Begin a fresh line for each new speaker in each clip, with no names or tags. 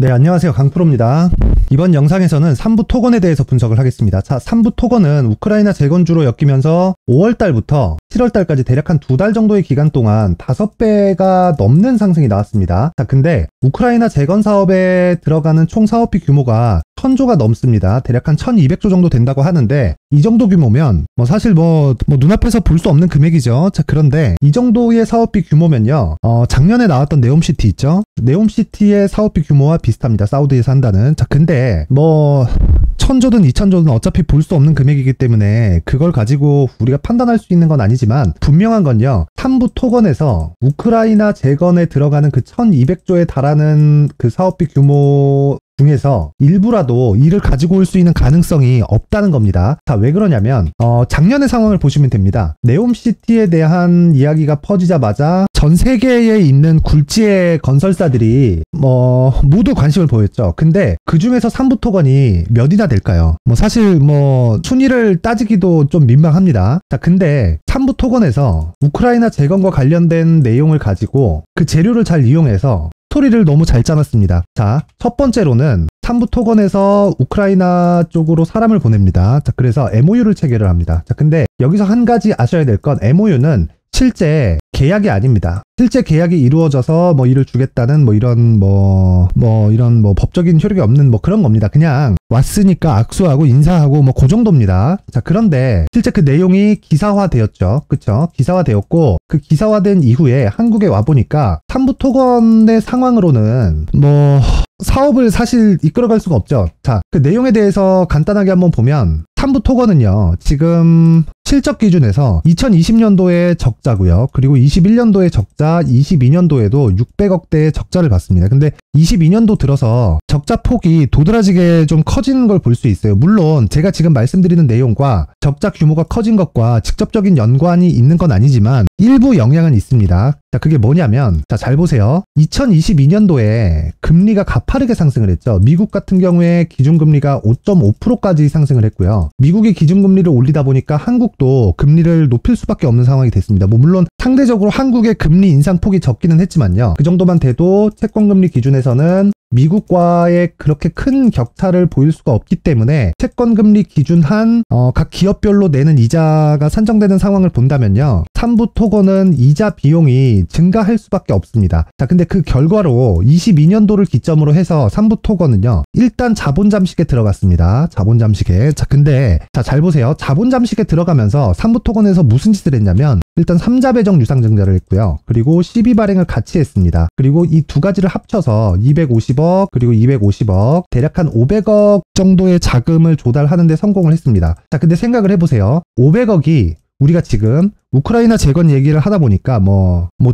네, 안녕하세요. 강프로입니다. 이번 영상에서는 3부 토건에 대해서 분석을 하겠습니다. 자, 3부 토건은 우크라이나 재건주로 엮이면서 5월달부터 7월달까지 대략 한 2달 정도의 기간 동안 5배가 넘는 상승이 나왔습니다. 자, 근데 우크라이나 재건 사업에 들어가는 총 사업비 규모가 1000조가 넘습니다. 대략 한 1200조 정도 된다고 하는데 이 정도 규모면 사실 눈앞에서 볼 수 없는 금액이죠. 자, 그런데 이 정도의 사업비 규모면요. 작년에 나왔던 네옴시티 있죠? 네옴시티의 사업비 규모와 비슷합니다. 사우디에서 한다는. 자, 근데 1000조든 2000조든 어차피 볼 수 없는 금액이기 때문에 그걸 가지고 우리가 판단할 수 있는 건 아니지만 분명한 건요. 3부 토건에서 우크라이나 재건에 들어가는 그 1200조에 달하는 그 사업비 규모 중에서 일부라도 이를 가지고 올 수 있는 가능성이 없다는 겁니다. 자, 왜 그러냐면 작년의 상황을 보시면 됩니다. 네옴시티에 대한 이야기가 퍼지자마자 전 세계에 있는 굴지의 건설사들이 모두 관심을 보였죠. 근데 그 중에서 3부 토건이 몇이나 될까요? 사실 순위를 따지기도 좀 민망합니다. 자, 근데 3부 토건에서 우크라이나 재건과 관련된 내용을 가지고 그 재료를 잘 이용해서 스토리를 너무 잘 짜놨습니다. 자, 첫 번째로는 3부 토건에서 우크라이나 쪽으로 사람을 보냅니다. 자, 그래서 MOU를 체결을 합니다. 자, 근데 여기서 한 가지 아셔야 될 건 MOU는 실제 계약이 아닙니다. 실제 계약이 이루어져서 일을 주겠다는 이런 법적인 효력이 없는 그런 겁니다. 그냥 왔으니까 악수하고 인사하고 그 정도입니다. 자, 그런데 실제 그 내용이 기사화되었죠. 그쵸? 기사화되었고 그 기사화된 이후에 한국에 와보니까 3부 토건의 상황으로는 사업을 사실 이끌어갈 수가 없죠. 자, 그 내용에 대해서 간단하게 한번 보면 3부 토건은요, 지금 실적 기준에서 2020년도에 적자고요. 그리고 21년도에 적자, 22년도에도 600억대의 적자를 봤습니다. 근데 22년도 들어서 적자 폭이 도드라지게 좀 커진 걸 볼 수 있어요. 물론 제가 지금 말씀드리는 내용과 적자 규모가 커진 것과 직접적인 연관이 있는 건 아니지만 일부 영향은 있습니다. 자, 그게 뭐냐면, 자, 잘 보세요. 2022년도에 금리가 가파르게 상승을 했죠. 미국 같은 경우에 기준금리가 5.5%까지 상승을 했고요. 미국이 기준금리를 올리다 보니까 한국도 금리를 높일 수밖에 없는 상황이 됐습니다. 물론 상대적으로 한국의 금리 인상폭이 적기는 했지만요. 그 정도만 돼도 채권금리 기준에서는 미국과의 그렇게 큰 격차를 보일 수가 없기 때문에 채권금리 기준한 각 기업별로 내는 이자가 산정되는 상황을 본다면요. 3부 토건은 이자 비용이 증가할 수밖에 없습니다. 자, 근데 그 결과로 22년도를 기점으로 해서 3부 토건은요. 일단 자본 잠식에 들어갔습니다. 자본 잠식에. 자, 근데 잘 보세요. 자본 잠식에 들어가면서 3부 토건에서 무슨 짓을 했냐면 일단 3자 배정 유상증자를 했고요. 그리고 시비 발행을 같이 했습니다. 그리고 이 두 가지를 합쳐서 250억 그리고 250억 대략 한 500억 정도의 자금을 조달하는 데 성공을 했습니다. 자, 근데 생각을 해보세요. 500억이 우리가 지금 우크라이나 재건 얘기를 하다 보니까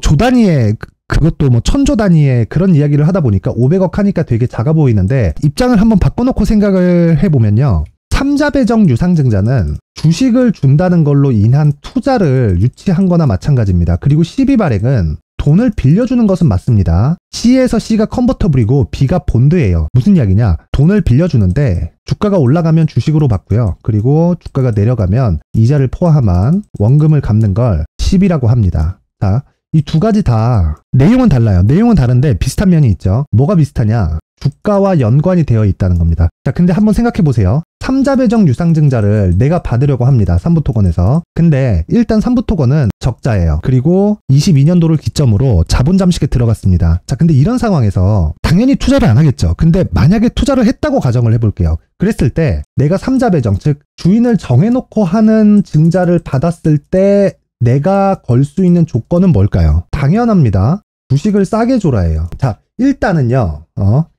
조 단위의 그것도 1000조 단위의 그런 이야기를 하다 보니까 500억 하니까 되게 작아 보이는데 입장을 한번 바꿔놓고 생각을 해보면요. 3자 배정 유상증자는 주식을 준다는 걸로 인한 투자를 유치한 거나 마찬가지입니다. 그리고 시비 발행은 돈을 빌려주는 것은 맞습니다. C에서 C가 컨버터블이고 B가 본드예요. 무슨 이야기냐? 돈을 빌려주는데 주가가 올라가면 주식으로 받고요. 그리고 주가가 내려가면 이자를 포함한 원금을 갚는 걸 시비라고 합니다. 자, 이 두 가지 다 내용은 달라요. 내용은 다른데 비슷한 면이 있죠. 뭐가 비슷하냐? 주가와 연관이 되어 있다는 겁니다. 자, 근데 한번 생각해 보세요. 3자 배정 유상증자를 내가 받으려고 합니다. 3부 토건에서. 근데 일단 3부 토건은 적자예요. 그리고 22년도를 기점으로 자본 잠식에 들어갔습니다. 자, 근데 이런 상황에서 당연히 투자를 안 하겠죠. 근데 만약에 투자를 했다고 가정을 해볼게요. 그랬을 때 내가 3자 배정, 즉 주인을 정해놓고 하는 증자를 받았을 때 내가 걸 수 있는 조건은 뭘까요? 당연합니다. 주식을 싸게 줘라예요. 자, 일단은요.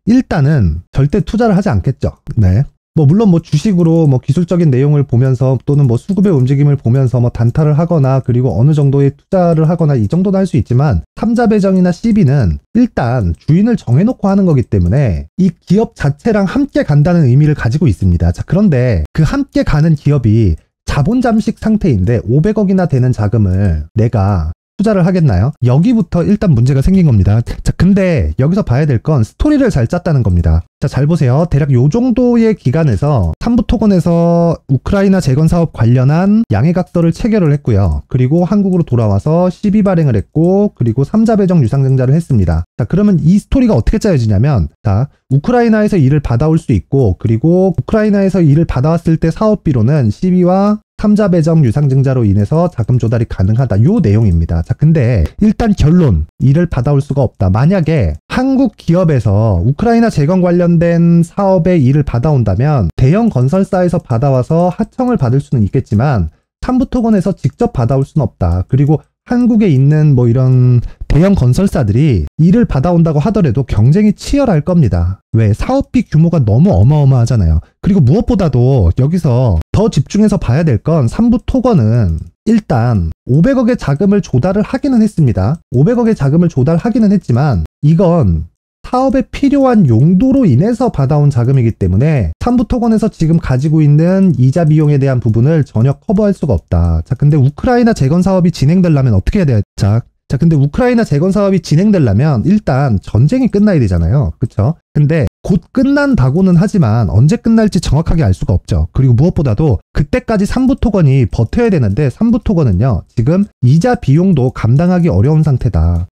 일단은 절대 투자를 하지 않겠죠. 네. 물론 주식으로 기술적인 내용을 보면서 또는 수급의 움직임을 보면서 단타를 하거나 그리고 어느 정도의 투자를 하거나 이 정도는 할 수 있지만 3자 배정이나 CB는 일단 주인을 정해놓고 하는 거기 때문에 이 기업 자체랑 함께 간다는 의미를 가지고 있습니다. 자, 그런데 그 함께 가는 기업이 자본 잠식 상태인데 500억이나 되는 자금을 내가 투자를 하겠나요? 여기부터 일단 문제가 생긴 겁니다. 자, 근데 여기서 봐야 될 건 스토리를 잘 짰다는 겁니다. 자, 잘 보세요. 대략 요 정도의 기간에서 3부 토건에서 우크라이나 재건 사업 관련한 양해각서를 체결을 했고요. 그리고 한국으로 돌아와서 시비 발행을 했고, 그리고 3자 배정 유상증자를 했습니다. 자, 그러면 이 스토리가 어떻게 짜여지냐면, 자, 우크라이나에서 일을 받아올 수 있고, 그리고 우크라이나에서 일을 받아왔을 때 사업비로는 시비와 3자 배정 유상증자로 인해서 자금 조달이 가능하다. 요 내용입니다. 자, 근데 일단 결론, 일을 받아올 수가 없다. 만약에 한국 기업에서 우크라이나 재건 관련된 사업에 일을 받아온다면 대형 건설사에서 받아와서 하청을 받을 수는 있겠지만 3부 토건에서 직접 받아올 수는 없다. 그리고 한국에 있는 뭐 이런 대형 건설사들이 일을 받아온다고 하더라도 경쟁이 치열할 겁니다. 왜? 사업비 규모가 너무 어마어마하잖아요. 그리고 무엇보다도 여기서 더 집중해서 봐야 될 건 3부 토건은 일단 500억의 자금을 조달을 하기는 했습니다. 500억의 자금을 조달하기는 했지만 이건 사업에 필요한 용도로 인해서 받아온 자금이기 때문에 3부 토건에서 지금 가지고 있는 이자 비용에 대한 부분을 전혀 커버할 수가 없다. 자, 근데 우크라이나 재건 사업이 진행되려면 어떻게 해야 돼요? 자, 근데 우크라이나 재건 사업이 진행되려면 일단 전쟁이 끝나야 되잖아요. 그쵸? 근데 곧 끝난다고는 하지만 언제 끝날지 정확하게 알 수가 없죠. 그리고 무엇보다도 그때까지 3부 토건이 버텨야 되는데 3부 토건은요, 지금 이자 비용도 감당하기 어려운 상태다.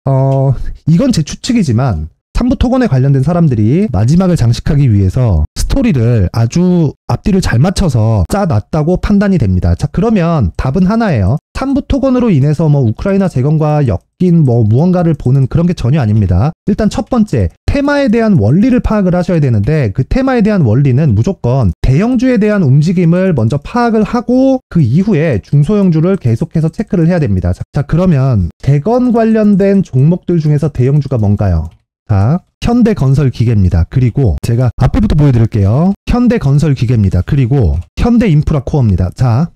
이건 제 추측이지만 3부 토건에 관련된 사람들이 마지막을 장식하기 위해서 스토리를 아주 앞뒤를 잘 맞춰서 짜놨다고 판단이 됩니다. 자, 그러면 답은 하나예요. 3부 토건으로 인해서 뭐 우크라이나 재건과 엮인 뭐 무언가를 보는 그런 게 전혀 아닙니다. 일단 첫 번째, 테마에 대한 원리를 파악을 하셔야 되는데 그 테마에 대한 원리는 무조건 대형주에 대한 움직임을 먼저 파악을 하고 그 이후에 중소형주를 계속해서 체크를 해야 됩니다. 자, 그러면 재건 관련된 종목들 중에서 대형주가 뭔가요? 자, 현대건설기계입니다. 그리고 제가 앞에부터 보여드릴게요. 현대건설기계입니다. 그리고 현대인프라코어입니다. 자,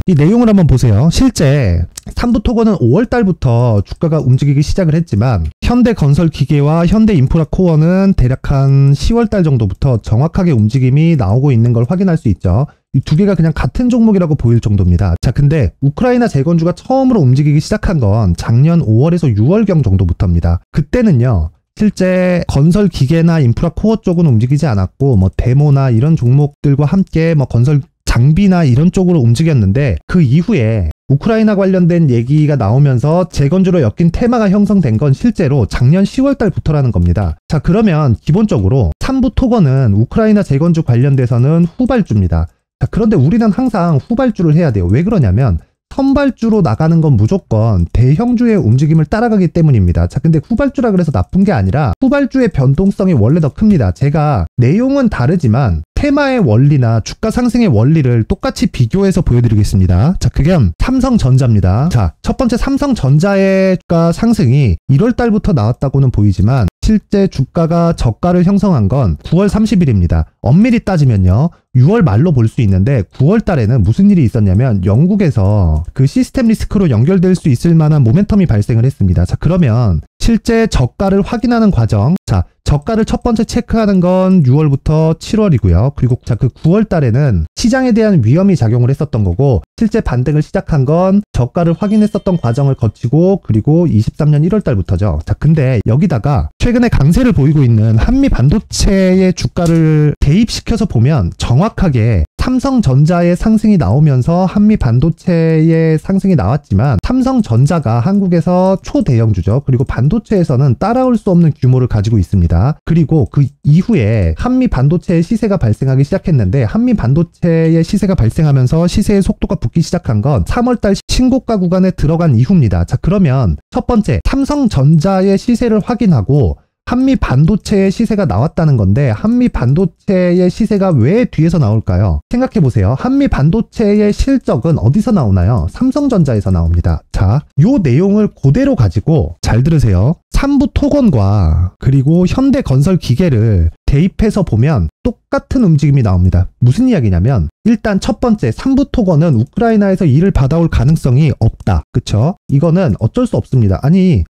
이 내용을 한번 보세요. 실제 3부 토건은 5월달부터 주가가 움직이기 시작을 했지만 현대건설기계와 현대인프라코어는 대략 한 10월달 정도부터 정확하게 움직임이 나오고 있는 걸 확인할 수 있죠. 이 두 개가 그냥 같은 종목이라고 보일 정도입니다. 자, 근데 우크라이나 재건주가 처음으로 움직이기 시작한 건 작년 5월에서 6월경 정도부터입니다. 그때는요, 실제 건설 기계나 인프라 코어 쪽은 움직이지 않았고 뭐 데모나 이런 종목들과 함께 뭐 건설 장비나 이런 쪽으로 움직였는데 그 이후에 우크라이나 관련된 얘기가 나오면서 재건주로 엮인 테마가 형성된 건 실제로 작년 10월 달부터라는 겁니다. 자, 그러면 기본적으로 3부 토건은 우크라이나 재건주 관련돼서는 후발주입니다. 자, 그런데 우리는 항상 후발주를 해야 돼요. 왜 그러냐면 선발주로 나가는 건 무조건 대형주의 움직임을 따라가기 때문입니다. 자, 근데 후발주라 그래서 나쁜 게 아니라 후발주의 변동성이 원래 더 큽니다. 제가 내용은 다르지만 테마의 원리나 주가 상승의 원리를 똑같이 비교해서 보여드리겠습니다. 자, 그게 삼성전자입니다. 자, 첫 번째 삼성전자의 주가 상승이 1월 달부터 나왔다고는 보이지만 실제 주가가 저가를 형성한 건 9월 30일입니다. 엄밀히 따지면요, 6월 말로 볼 수 있는데 9월 달에는 무슨 일이 있었냐면 영국에서 그 시스템 리스크로 연결될 수 있을 만한 모멘텀이 발생을 했습니다. 자, 그러면 실제 저가를 확인하는 과정, 자, 저가를 첫 번째 체크하는 건 6월부터 7월이고요. 그리고 자, 그 9월 달에는 시장에 대한 위험이 작용을 했었던 거고 실제 반등을 시작한 건 저가를 확인했었던 과정을 거치고 그리고 23년 1월 달부터죠. 자, 근데 여기다가 최근에 강세를 보이고 있는 한미 반도체의 주가를 대입시켜서 보면 정확하게 삼성전자의 상승이 나오면서 한미 반도체의 상승이 나왔지만 삼성전자가 한국에서 초대형주죠. 그리고 반도체에서는 따라올 수 없는 규모를 가지고 있습니다. 그리고 그 이후에 한미 반도체의 시세가 발생하기 시작했는데 한미 반도체의 시세가 발생하면서 시세의 속도가 붙기 시작한 건 3월달 신고가 구간에 들어간 이후입니다. 자, 그러면 첫 번째 삼성전자의 시세를 확인하고 한미 반도체의 시세가 나왔다는 건데 한미 반도체의 시세가 왜 뒤에서 나올까요? 생각해보세요. 한미 반도체의 실적은 어디서 나오나요? 삼성전자에서 나옵니다. 자, 요 내용을 그대로 가지고 잘 들으세요. 3부 토건과 그리고 현대건설기계를 대입해서 보면 똑같은 움직임이 나옵니다. 무슨 이야기냐면 일단 첫 번째 3부 토건은 우크라이나에서 일을 받아올 가능성이 없다. 그쵸? 이거는 어쩔 수 없습니다. 아니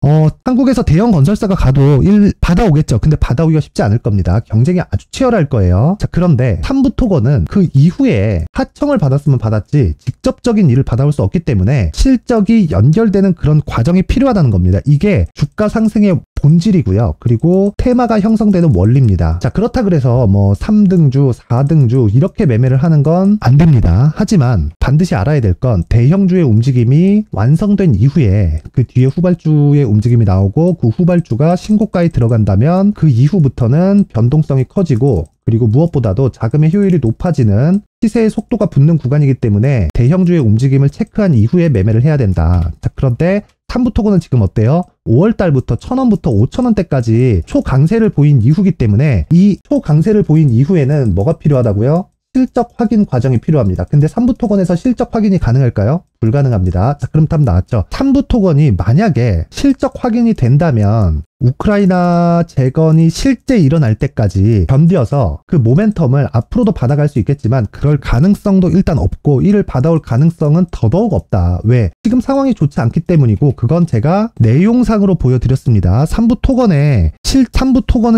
한국에서 대형 건설사가 가도 일 받아오겠죠. 근데 받아오기가 쉽지 않을 겁니다. 경쟁이 아주 치열할 거예요. 자, 그런데 3부 토건은 그 이후에 하청을 받았으면 받았지 직접적인 일을 받아올 수 없기 때문에 실적이 연결되는 그런 과정이 필요하다는 겁니다. 이게 주가 상승의 본질이고요. 그리고 테마가 형성되는 원리입니다. 자, 자, 그렇다 그래서 뭐 3등주, 4등주 이렇게 매매를 하는 건 안 됩니다. 하지만 반드시 알아야 될 건 대형주의 움직임이 완성된 이후에 그 뒤에 후발주의 움직임이 나오고 그 후발주가 신고가에 들어간다면 그 이후부터는 변동성이 커지고 그리고 무엇보다도 자금의 효율이 높아지는 시세의 속도가 붙는 구간이기 때문에 대형주의 움직임을 체크한 이후에 매매를 해야 된다. 자, 그런데 삼부토건은 지금 어때요? 5월달부터 1,000원부터 5,000원대까지 초강세를 보인 이후기 때문에 이 초강세를 보인 이후에는 뭐가 필요하다고요? 실적 확인 과정이 필요합니다. 근데 삼부토건에서 실적 확인이 가능할까요? 불가능합니다. 자, 그럼 답 나왔죠. 삼부토건이 만약에 실적 확인이 된다면 우크라이나 재건이 실제 일어날 때까지 견뎌서 그 모멘텀을 앞으로도 받아갈 수 있겠지만 그럴 가능성도 일단 없고 이를 받아올 가능성은 더더욱 없다. 왜? 지금 상황이 좋지 않기 때문이고 그건 제가 내용상으로 보여드렸습니다. 삼부토건은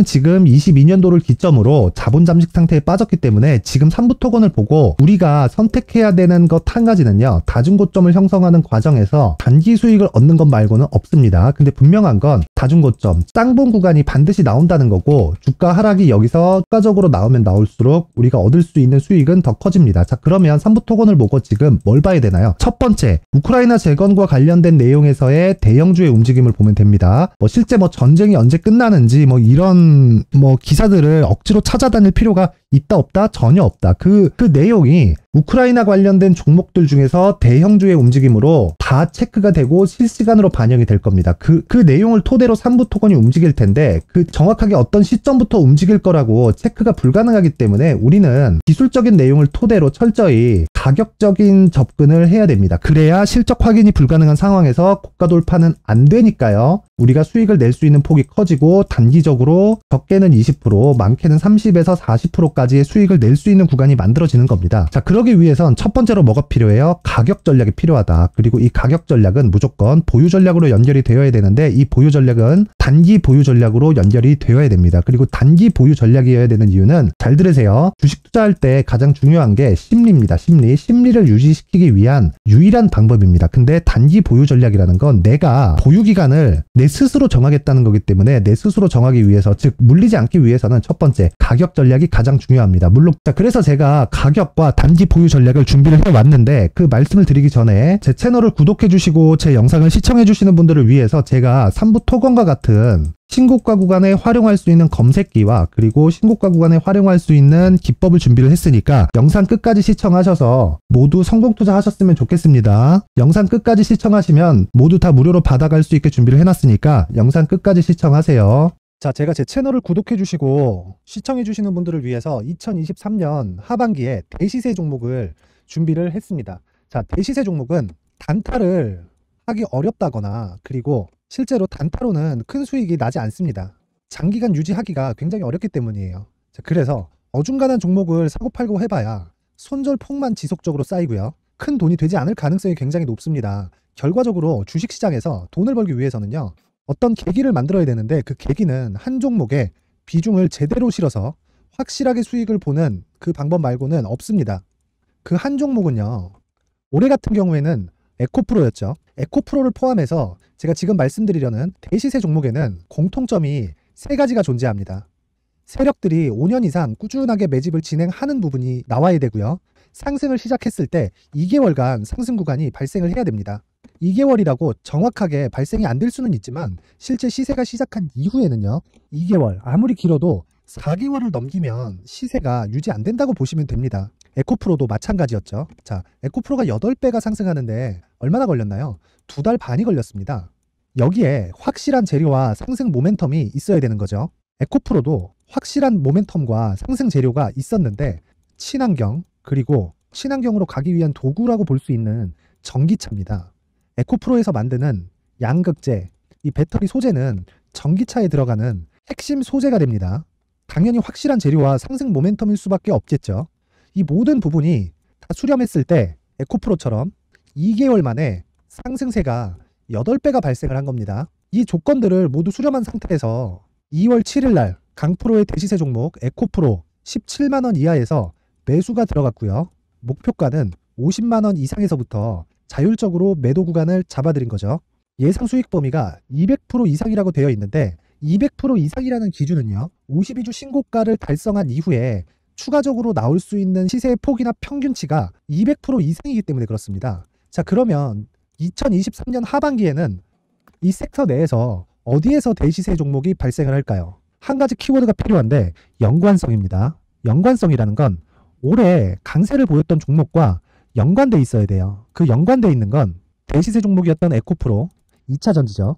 지금 22년도를 기점으로 자본 잠식 상태에 빠졌기 때문에 지금 삼부토건을 보고 우리가 선택해야 되는 것 한 가지는요. 다중고점을 형성하는 과정에서 단기 수익을 얻는 것 말고는 없습니다. 근데 분명한 건 다중고점, 쌍봉 구간이 반드시 나온다는 거고 주가 하락이 여기서 추가적으로 나오면 나올수록 우리가 얻을 수 있는 수익은 더 커집니다. 자, 그러면 삼부토건을 보고 지금 뭘 봐야 되나요? 첫 번째, 우크라이나 재건과 관련된 내용에서의 대형주의 움직임을 보면 됩니다. 실제 전쟁이 언제 끝나는지 이런 기사들을 억지로 찾아다닐 필요가 있다 없다? 전혀 없다. 그 내용이 우크라이나 관련된 종목들 중에서 대형주의 움직임으로 다 체크가 되고 실시간으로 반영이 될 겁니다. 그 내용을 토대로 삼부토건이 움직일 텐데 정확하게 어떤 시점부터 움직일 거라고 체크가 불가능하기 때문에 우리는 기술적인 내용을 토대로 철저히 가격적인 접근을 해야 됩니다. 그래야 실적 확인이 불가능한 상황에서 고가 돌파는 안 되니까요. 우리가 수익을 낼 수 있는 폭이 커지고 단기적으로 적게는 20%, 많게는 30에서 40%까지의 수익을 낼 수 있는 구간이 만들어지는 겁니다. 자, 그러기 위해선 첫 번째로 뭐가 필요해요? 가격 전략이 필요하다. 그리고 이 가격 전략은 무조건 보유 전략으로 연결이 되어야 되는데 이 보유 전략은 단기 보유 전략으로 연결이 되어야 됩니다. 그리고 단기 보유 전략이어야 되는 이유는 잘 들으세요. 주식 투자할 때 가장 중요한 게 심리입니다. 심리를 유지시키기 위한 유일한 방법입니다. 근데 단기 보유 전략이라는 건 내가 보유 기간을 내 스스로 정하겠다는 거기 때문에 내 스스로 정하기 위해서, 즉 물리지 않기 위해서는 첫 번째 가격 전략이 가장 중요합니다. 물론 그래서 제가 가격과 단기 보유 전략을 준비를 해왔는데 그 말씀을 드리기 전에 제 채널을 구독해 주시고 제 영상을 시청해 주시는 분들을 위해서 제가 삼부토건과 같은 신고가 구간에 활용할 수 있는 검색기와 그리고 신고가 구간에 활용할 수 있는 기법을 준비를 했으니까 영상 끝까지 시청하셔서 모두 성공 투자하셨으면 좋겠습니다. 영상 끝까지 시청하시면 모두 다 무료로 받아갈 수 있게 준비를 해놨으니까 영상 끝까지 시청하세요. 자, 제가 제 채널을 구독해 주시고 시청해 주시는 분들을 위해서 2023년 하반기에 대시세 종목을 준비를 했습니다. 자, 대시세 종목은 단타를 하기 어렵다거나 그리고 실제로 단타로는 큰 수익이 나지 않습니다. 장기간 유지하기가 굉장히 어렵기 때문이에요. 자, 그래서 어중간한 종목을 사고 팔고 해봐야 손절폭만 지속적으로 쌓이고요. 큰 돈이 되지 않을 가능성이 굉장히 높습니다. 결과적으로 주식시장에서 돈을 벌기 위해서는요. 어떤 계기를 만들어야 되는데 그 계기는 한 종목에 비중을 제대로 실어서 확실하게 수익을 보는 그 방법 말고는 없습니다. 그 한 종목은요. 올해 같은 경우에는 에코프로였죠. 에코프로를 포함해서 제가 지금 말씀드리려는 대시세 종목에는 공통점이 3가지가 존재합니다. 세력들이 5년 이상 꾸준하게 매집을 진행하는 부분이 나와야 되고요. 상승을 시작했을 때 2개월간 상승 구간이 발생을 해야 됩니다. 2개월이라고 정확하게 발생이 안 될 수는 있지만 실제 시세가 시작한 이후에는요. 2개월, 아무리 길어도 4개월을 넘기면 시세가 유지 안 된다고 보시면 됩니다. 에코프로도 마찬가지였죠. 자, 에코프로가 8배가 상승하는데 얼마나 걸렸나요? 2달 반이 걸렸습니다. 여기에 확실한 재료와 상승 모멘텀이 있어야 되는 거죠. 에코프로도 확실한 모멘텀과 상승 재료가 있었는데 친환경, 그리고 친환경으로 가기 위한 도구라고 볼 수 있는 전기차입니다. 에코프로에서 만드는 양극재, 이 배터리 소재는 전기차에 들어가는 핵심 소재가 됩니다. 당연히 확실한 재료와 상승 모멘텀일 수밖에 없겠죠. 이 모든 부분이 다 수렴했을 때 에코프로처럼 2개월 만에 상승세가 8배가 발생을 한 겁니다. 이 조건들을 모두 수렴한 상태에서 2월 7일 날 강프로의 대시세 종목 에코프로 17만원 이하에서 매수가 들어갔고요. 목표가는 50만원 이상에서부터 자율적으로 매도 구간을 잡아드린 거죠. 예상 수익 범위가 200% 이상이라고 되어 있는데 200% 이상이라는 기준은요, 52주 신고가를 달성한 이후에 추가적으로 나올 수 있는 시세의 폭이나 평균치가 200% 이상이기 때문에 그렇습니다. 자, 그러면 2023년 하반기에는 이 섹터 내에서 어디에서 대시세 종목이 발생을 할까요? 한 가지 키워드가 필요한데 연관성입니다. 연관성이라는 건 올해 강세를 보였던 종목과 연관돼 있어야 돼요. 그 연관돼 있는 건 대시세 종목이었던 에코프로, 2차전지죠.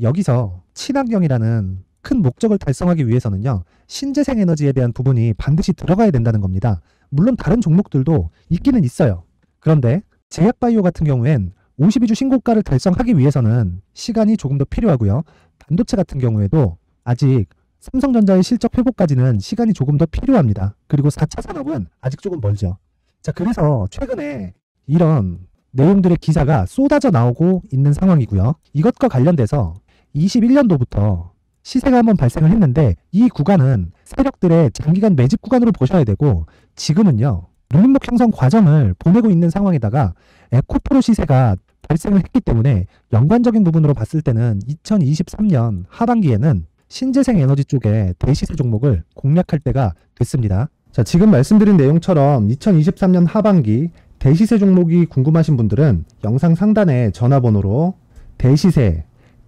여기서 친환경이라는 큰 목적을 달성하기 위해서는요, 신재생 에너지에 대한 부분이 반드시 들어가야 된다는 겁니다. 물론 다른 종목들도 있기는 있어요. 그런데 제약바이오 같은 경우엔 52주 신고가를 달성하기 위해서는 시간이 조금 더 필요하고요. 반도체 같은 경우에도 아직 삼성전자의 실적 회복까지는 시간이 조금 더 필요합니다. 그리고 4차 산업은 아직 조금 멀죠. 자, 그래서 최근에 이런 내용들의 기사가 쏟아져 나오고 있는 상황이고요. 이것과 관련돼서 21년도부터 시세가 한번 발생을 했는데 이 구간은 세력들의 장기간 매집 구간으로 보셔야 되고 지금은요, 눌림목 형성 과정을 보내고 있는 상황에다가 에코프로 시세가 발생을 했기 때문에 연관적인 부분으로 봤을 때는 2023년 하반기에는 신재생 에너지 쪽에 대시세 종목을 공략할 때가 됐습니다. 자, 지금 말씀드린 내용처럼 2023년 하반기 대시세 종목이 궁금하신 분들은 영상 상단에 전화번호로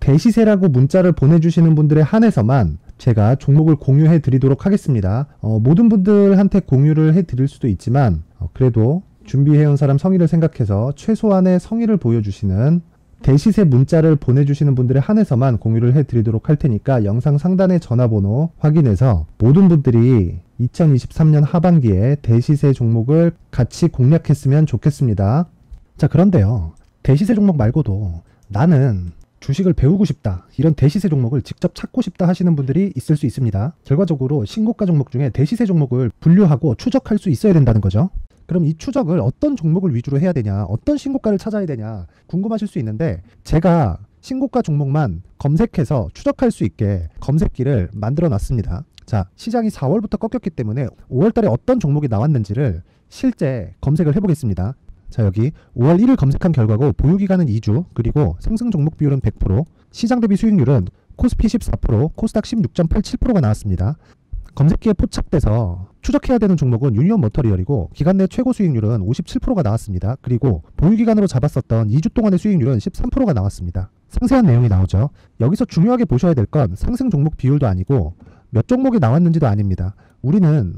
대시세라고 문자를 보내주시는 분들에 한해서만 제가 종목을 공유해 드리도록 하겠습니다. 모든 분들한테 공유를 해 드릴 수도 있지만 그래도 준비해온 사람 성의를 생각해서 최소한의 성의를 보여주시는 대시세 문자를 보내주시는 분들에 한해서만 공유를 해 드리도록 할 테니까 영상 상단의 전화번호 확인해서 모든 분들이 2023년 하반기에 대시세 종목을 같이 공략했으면 좋겠습니다. 자, 그런데요, 대시세 종목 말고도 나는 주식을 배우고 싶다, 이런 대시세 종목을 직접 찾고 싶다 하시는 분들이 있을 수 있습니다. 결과적으로 신고가 종목 중에 대시세 종목을 분류하고 추적할 수 있어야 된다는 거죠. 그럼 이 추적을 어떤 종목을 위주로 해야 되냐, 어떤 신고가를 찾아야 되냐 궁금하실 수 있는데 제가 신고가 종목만 검색해서 추적할 수 있게 검색기를 만들어 놨습니다. 자, 시장이 4월부터 꺾였기 때문에 5월달에 어떤 종목이 나왔는지를 실제 검색을 해보겠습니다. 자, 여기 5월 1일 검색한 결과고 보유기간은 2주, 그리고 상승 종목 비율은 100%, 시장 대비 수익률은 코스피 14%, 코스닥 16.87%가 나왔습니다. 검색기에 포착돼서 추적해야 되는 종목은 유니온 머터리얼이고 기간 내 최고 수익률은 57%가 나왔습니다. 그리고 보유기간으로 잡았었던 2주 동안의 수익률은 13%가 나왔습니다. 상세한 내용이 나오죠. 여기서 중요하게 보셔야 될 건 상승 종목 비율도 아니고 몇 종목이 나왔는지도 아닙니다. 우리는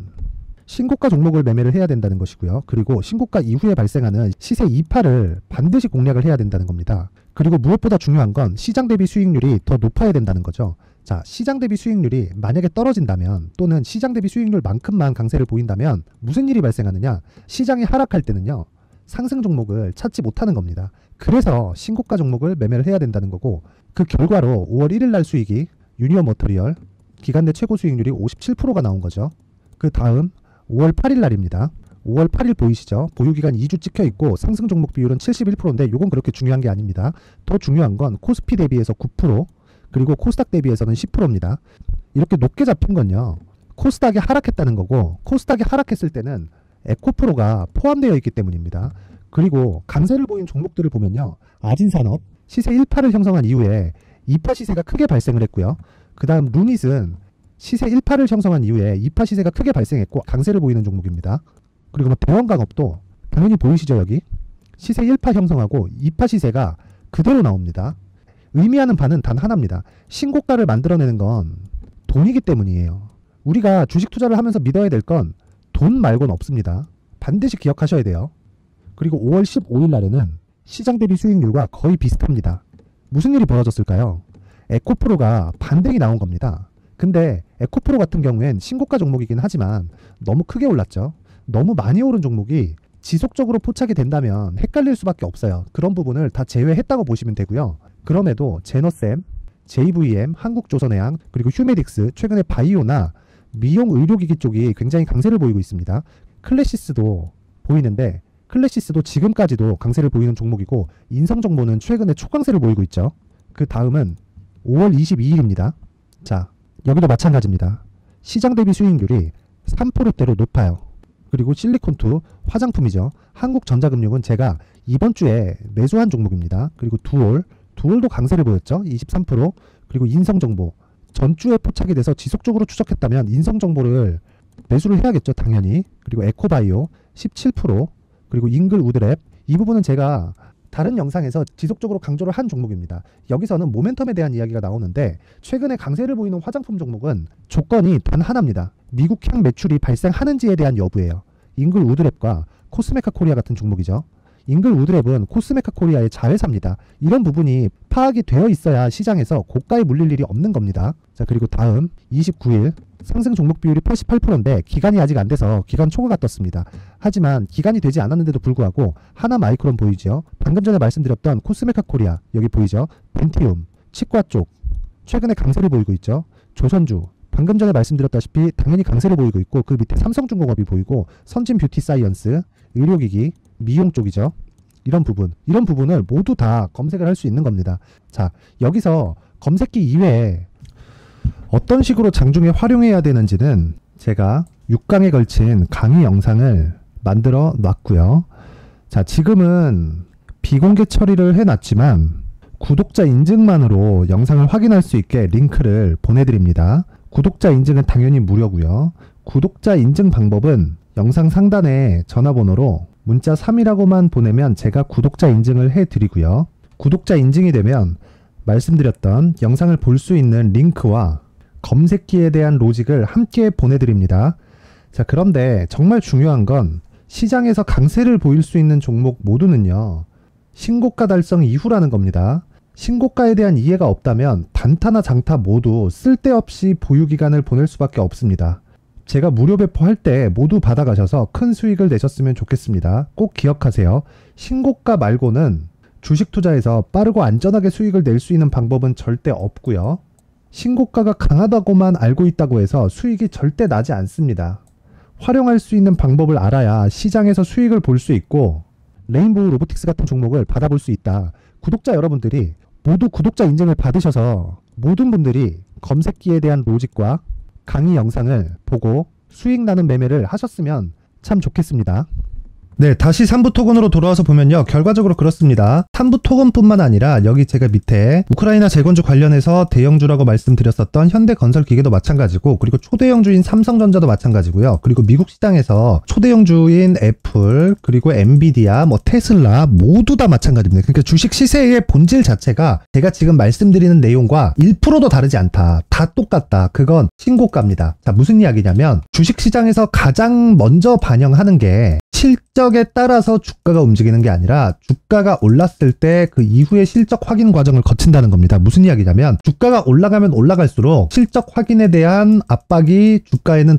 신고가 종목을 매매를 해야 된다는 것이고요. 그리고 신고가 이후에 발생하는 시세 이파를 반드시 공략을 해야 된다는 겁니다. 그리고 무엇보다 중요한 건 시장 대비 수익률이 더 높아야 된다는 거죠. 자, 시장 대비 수익률이 만약에 떨어진다면 또는 시장 대비 수익률만큼만 강세를 보인다면 무슨 일이 발생하느냐? 시장이 하락할 때는요, 상승 종목을 찾지 못하는 겁니다. 그래서 신고가 종목을 매매를 해야 된다는 거고, 그 결과로 5월 1일 날 수익이 유니온 머터리얼 기간 내 최고 수익률이 57%가 나온 거죠. 그 다음 5월 8일 날입니다. 5월 8일 보이시죠? 보유기간 2주 찍혀 있고 상승 종목 비율은 71%인데 이건 그렇게 중요한 게 아닙니다. 더 중요한 건 코스피 대비해서 9%, 그리고 코스닥 대비해서는 10%입니다. 이렇게 높게 잡힌 건요, 코스닥이 하락했다는 거고, 코스닥이 하락했을 때는 에코프로가 포함되어 있기 때문입니다. 그리고 강세를 보인 종목들을 보면요, 아진산업 시세 1파를 형성한 이후에 2파 시세가 크게 발생을 했고요. 그 다음 루닛은 시세 1파를 형성한 이후에 2파 시세가 크게 발생했고 강세를 보이는 종목입니다. 그리고 대원강업도 당연히 보이시죠? 여기 시세 1파 형성하고 2파 시세가 그대로 나옵니다. 의미하는 바는 단 하나입니다. 신고가를 만들어내는 건 돈이기 때문이에요. 우리가 주식 투자를 하면서 믿어야 될 건 돈 말고는 없습니다. 반드시 기억하셔야 돼요. 그리고 5월 15일 날에는 시장 대비 수익률과 거의 비슷합니다. 무슨 일이 벌어졌을까요? 에코프로가 반등이 나온 겁니다. 근데 에코프로 같은 경우엔 신고가 종목이긴 하지만 너무 크게 올랐죠. 너무 많이 오른 종목이 지속적으로 포착이 된다면 헷갈릴 수밖에 없어요. 그런 부분을 다 제외했다고 보시면 되고요. 그럼에도 제너셈, JVM, 한국조선해양, 그리고 휴메딕스, 최근에 바이오나 미용 의료기기 쪽이 굉장히 강세를 보이고 있습니다. 클래시스도 보이는데 클래시스도 지금까지도 강세를 보이는 종목이고 인성정보는 최근에 초강세를 보이고 있죠. 그 다음은 5월 22일입니다. 자, 여기도 마찬가지입니다. 시장 대비 수익률이 3%대로 높아요. 그리고 실리콘2 화장품이죠. 한국전자금융은 제가 이번 주에 매수한 종목입니다. 그리고 두올도 강세를 보였죠. 23%. 그리고 인성정보 전주에 포착이 돼서 지속적으로 추적했다면 인성정보를 매수를 해야겠죠, 당연히. 그리고 에코바이오 17%, 그리고 잉글 우드랩, 이 부분은 제가 다른 영상에서 지속적으로 강조를 한 종목입니다. 여기서는 모멘텀에 대한 이야기가 나오는데, 최근에 강세를 보이는 화장품 종목은 조건이 단 하나입니다. 미국향 매출이 발생하는지에 대한 여부예요. 잉글 우드랩과 코스메카 코리아 같은 종목이죠. 잉글 우드랩은 코스메카 코리아의 자회사입니다. 이런 부분이 파악이 되어 있어야 시장에서 고가에 물릴 일이 없는 겁니다. 자, 그리고 다음 29일 상승 종목 비율이 88%인데 기간이 아직 안 돼서 기간 초과가 떴습니다. 하지만 기간이 되지 않았는데도 불구하고 하나 마이크론 보이죠. 방금 전에 말씀드렸던 코스메카 코리아 여기 보이죠. 벤티움, 치과 쪽 최근에 강세를 보이고 있죠. 조선주 방금 전에 말씀드렸다시피 당연히 강세를 보이고 있고, 그 밑에 삼성중공업이 보이고, 선진 뷰티 사이언스, 의료기기, 미용 쪽이죠. 이런 부분을 모두 다 검색을 할 수 있는 겁니다. 자, 여기서 검색기 이외에 어떤 식으로 장중에 활용해야 되는지는 제가 6강에 걸친 강의 영상을 만들어 놨고요. 자, 지금은 비공개 처리를 해놨지만 구독자 인증만으로 영상을 확인할 수 있게 링크를 보내드립니다. 구독자 인증은 당연히 무료고요. 구독자 인증 방법은 영상 상단에 전화번호로 문자 3이라고만 보내면 제가 구독자 인증을 해드리고요. 구독자 인증이 되면 말씀드렸던 영상을 볼 수 있는 링크와 검색기에 대한 로직을 함께 보내드립니다. 자, 그런데 정말 중요한 건 시장에서 강세를 보일 수 있는 종목 모두는요, 신고가 달성 이후라는 겁니다. 신고가에 대한 이해가 없다면 단타나 장타 모두 쓸데없이 보유기간을 보낼 수밖에 없습니다. 제가 무료 배포할 때 모두 받아가셔서 큰 수익을 내셨으면 좋겠습니다. 꼭 기억하세요. 신고가 말고는 주식 투자에서 빠르고 안전하게 수익을 낼 수 있는 방법은 절대 없고요. 신고가가 강하다고만 알고 있다고 해서 수익이 절대 나지 않습니다. 활용할 수 있는 방법을 알아야 시장에서 수익을 볼 수 있고 레인보우 로보틱스 같은 종목을 받아볼 수 있다. 구독자 여러분들이 모두 구독자 인증을 받으셔서 모든 분들이 검색기에 대한 로직과 강의 영상을 보고 수익 나는 매매를 하셨으면 참 좋겠습니다. 네, 다시 3부 토건으로 돌아와서 보면요, 결과적으로 그렇습니다. 3부 토건뿐만 아니라 여기 제가 밑에 우크라이나 재건주 관련해서 대형주라고 말씀드렸었던 현대건설기계도 마찬가지고, 그리고 초대형주인 삼성전자도 마찬가지고요. 그리고 미국 시장에서 초대형주인 애플, 그리고 엔비디아, 테슬라 모두 다 마찬가지입니다. 그러니까 주식 시세의 본질 자체가 제가 지금 말씀드리는 내용과 1%도 다르지 않다. 다 똑같다. 그건 신고가입니다. 자, 무슨 이야기냐면 주식시장에서 가장 먼저 반영하는 게 실적에 따라서 주가가 움직이는 게 아니라 주가가 올랐을 때 그 이후의 실적 확인 과정을 거친다는 겁니다. 무슨 이야기냐면 주가가 올라가면 올라갈수록 실적 확인에 대한 압박이 주가에는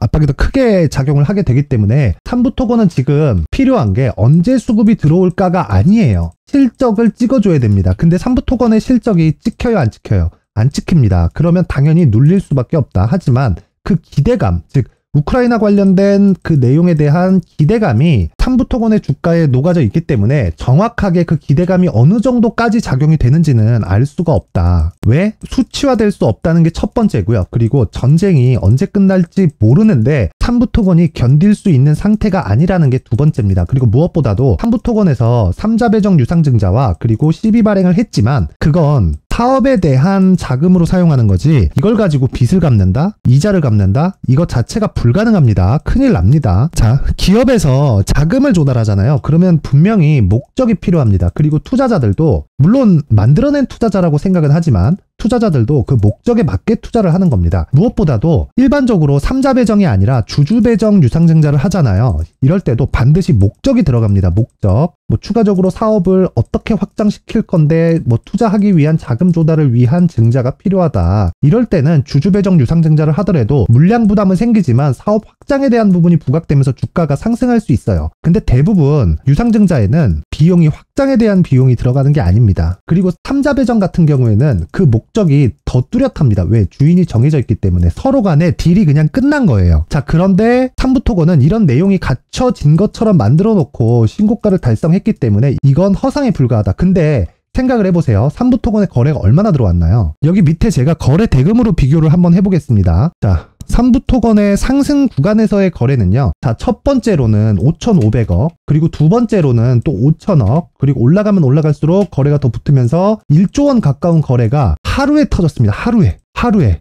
압박이 더 크게 작용을 하게 되기 때문에 3부 토건은 지금 필요한 게 언제 수급이 들어올까가 아니에요. 실적을 찍어줘야 됩니다. 근데 3부 토건의 실적이 찍혀요, 안 찍혀요? 안 찍힙니다. 그러면 당연히 눌릴 수밖에 없다. 하지만 그 기대감, 즉 우크라이나 관련된 그 내용에 대한 기대감이 3부 토건의 주가에 녹아져 있기 때문에 정확하게 그 기대감이 어느 정도까지 작용이 되는지는 알 수가 없다. 왜? 수치화될 수 없다는 게 첫 번째고요. 그리고 전쟁이 언제 끝날지 모르는데 3부 토건이 견딜 수 있는 상태가 아니라는 게 두 번째입니다. 그리고 무엇보다도 3부 토건에서 3자 배정 유상증자와 그리고 CB 발행을 했지만 그건 사업에 대한 자금으로 사용하는 거지, 이걸 가지고 빚을 갚는다? 이자를 갚는다? 이것 자체가 불가능합니다. 큰일 납니다. 자, 기업에서 자금을 조달하잖아요. 그러면 분명히 목적이 필요합니다. 그리고 투자자들도 물론 만들어낸 투자자라고 생각은 하지만 투자자들도 그 목적에 맞게 투자를 하는 겁니다. 무엇보다도 일반적으로 3자 배정이 아니라 주주 배정 유상증자를 하잖아요. 이럴 때도 반드시 목적이 들어갑니다. 목적. 추가적으로 사업을 어떻게 확장시킬 건데 투자하기 위한 자금 조달을 위한 증자가 필요하다. 이럴 때는 주주 배정 유상증자를 하더라도 물량 부담은 생기지만 사업 확장에 대한 부분이 부각되면서 주가가 상승할 수 있어요. 근데 대부분 유상증자에는 비용이 확장에 대한 비용이 들어가는 게 아닙니다. 그리고 3자 배정 같은 경우에는 그 목적이 더 뚜렷합니다. 왜? 주인이 정해져 있기 때문에 서로 간에 딜이 그냥 끝난 거예요. 자, 그런데 3부 토건은 이런 내용이 갖춰진 것처럼 만들어 놓고 신고가를 달성했기 때문에 이건 허상에 불과하다. 근데 생각을 해보세요. 3부 토건의 거래가 얼마나 들어왔나요? 여기 밑에 제가 거래 대금으로 비교를 한번 해보겠습니다. 자, 3부 토건의 상승 구간에서의 거래는요. 자, 첫 번째로는 5,500억, 그리고 두 번째로는 또 5,000억, 그리고 올라가면 올라갈수록 거래가 더 붙으면서 1조 원 가까운 거래가 하루에 터졌습니다. 하루에.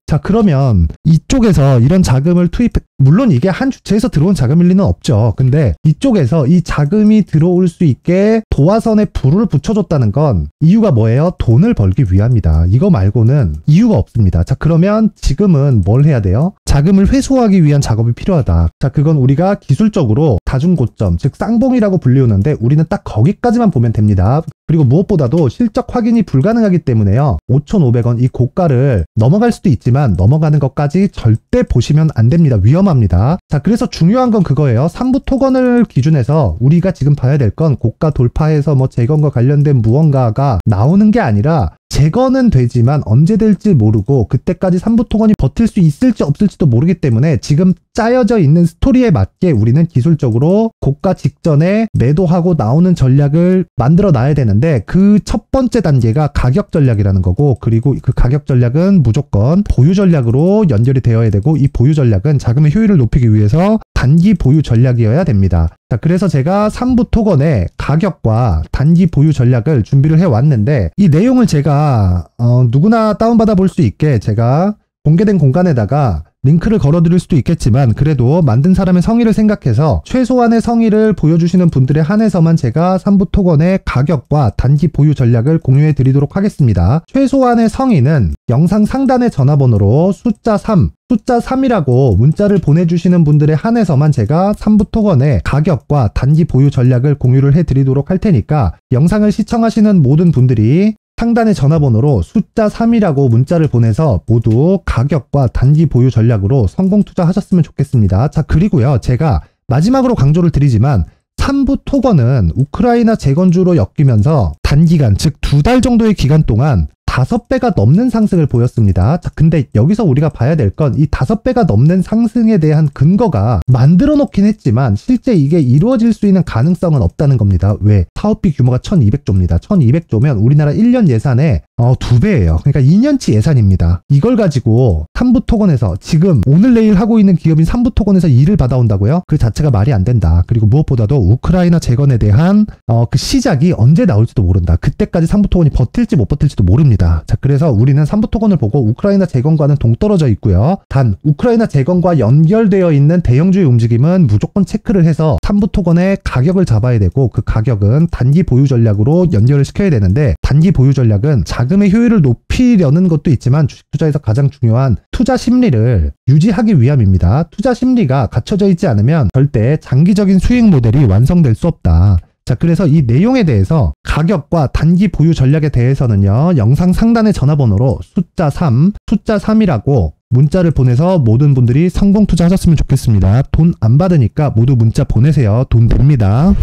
자, 그러면 이쪽에서 이런 자금을 물론 이게 한 주체에서 들어온 자금일 리는 없죠. 근데 이쪽에서 이 자금이 들어올 수 있게 도화선에 불을 붙여줬다는 건 이유가 뭐예요? 돈을 벌기 위함이다. 이거 말고는 이유가 없습니다. 자, 그러면 지금은 뭘 해야 돼요? 자금을 회수하기 위한 작업이 필요하다. 자, 그건 우리가 기술적으로 다중고점, 즉 쌍봉이라고 불리우는데 우리는 딱 거기까지만 보면 됩니다. 그리고 무엇보다도 실적 확인이 불가능하기 때문에요. 5,500원 이 고가를 넘어갈 수도 있지만 넘어가는 것까지 절대 보시면 안 됩니다. 위험합니다. 자, 그래서 중요한 건 그거예요. 3부 토건을 기준해서 우리가 지금 봐야 될 건 고가 돌파해서 뭐 재건과 관련된 무언가가 나오는 게 아니라 재건은 되지만 언제 될지 모르고 그때까지 3부 토건이 버틸 수 있을지 없을지도 모르기 때문에 지금 짜여져 있는 스토리에 맞게 우리는 기술적으로 고가 직전에 매도하고 나오는 전략을 만들어 놔야 되는데 그 첫 번째 단계가 가격 전략이라는 거고, 그리고 그 가격 전략은 무조건 보유 전략으로 연결이 되어야 되고, 이 보유 전략은 자금의 효율을 높이기 위해서 단기 보유 전략이어야 됩니다. 자, 그래서 제가 3부 토건의 가격과 단기 보유 전략을 준비를 해왔는데 이 내용을 제가 누구나 다운받아 볼 수 있게 제가 공개된 공간에다가 링크를 걸어드릴 수도 있겠지만 그래도 만든 사람의 성의를 생각해서 최소한의 성의를 보여주시는 분들에 한해서만 제가 3부 토건의 가격과 단기 보유 전략을 공유해 드리도록 하겠습니다. 최소한의 성의는 영상 상단의 전화번호로 숫자 3이라고 문자를 보내주시는 분들에 한해서만 제가 3부 토건의 가격과 단기 보유 전략을 공유를 해 드리도록 할 테니까 영상을 시청하시는 모든 분들이 상단의 전화번호로 숫자 3이라고 문자를 보내서 모두 가격과 단기 보유 전략으로 성공 투자하셨으면 좋겠습니다. 자, 그리고요, 제가 마지막으로 강조를 드리지만 3부 토건은 우크라이나 재건주로 엮이면서 단기간, 즉 2달 정도의 기간 동안 5배가 넘는 상승을 보였습니다. 자, 근데 여기서 우리가 봐야 될 건 이 5배가 넘는 상승에 대한 근거가 만들어 놓긴 했지만 실제 이게 이루어질 수 있는 가능성은 없다는 겁니다. 왜? 사업비 규모가 1200조입니다. 1200조면 우리나라 1년 예산의 2배예요. 그러니까 2년치 예산입니다. 이걸 가지고 3부 토건에서 지금 오늘 내일 하고 있는 기업인 3부 토건에서 일을 받아온다고요? 그 자체가 말이 안 된다. 그리고 무엇보다도 우크라이나 재건에 대한 그 시작이 언제 나올지도 모른다. 그때까지 3부 토건이 버틸지 못 버틸지도 모릅니다. 자, 그래서 우리는 3부 토건을 보고 우크라이나 재건과는 동떨어져 있고요. 단 우크라이나 재건과 연결되어 있는 대형주의 움직임은 무조건 체크를 해서 3부 토건의 가격을 잡아야 되고, 그 가격은 단기 보유 전략으로 연결을 시켜야 되는데, 단기 보유 전략은 자금의 효율을 높이려는 것도 있지만 주식 투자에서 가장 중요한 투자 심리를 유지하기 위함입니다. 투자 심리가 갖춰져 있지 않으면 절대 장기적인 수익 모델이 완성될 수 없다. 자, 그래서 이 내용에 대해서 가격과 단기 보유 전략에 대해서는요, 영상 상단의 전화번호로 숫자 3이라고 문자를 보내서 모든 분들이 성공 투자하셨으면 좋겠습니다. 돈 안 받으니까 모두 문자 보내세요. 돈 됩니다.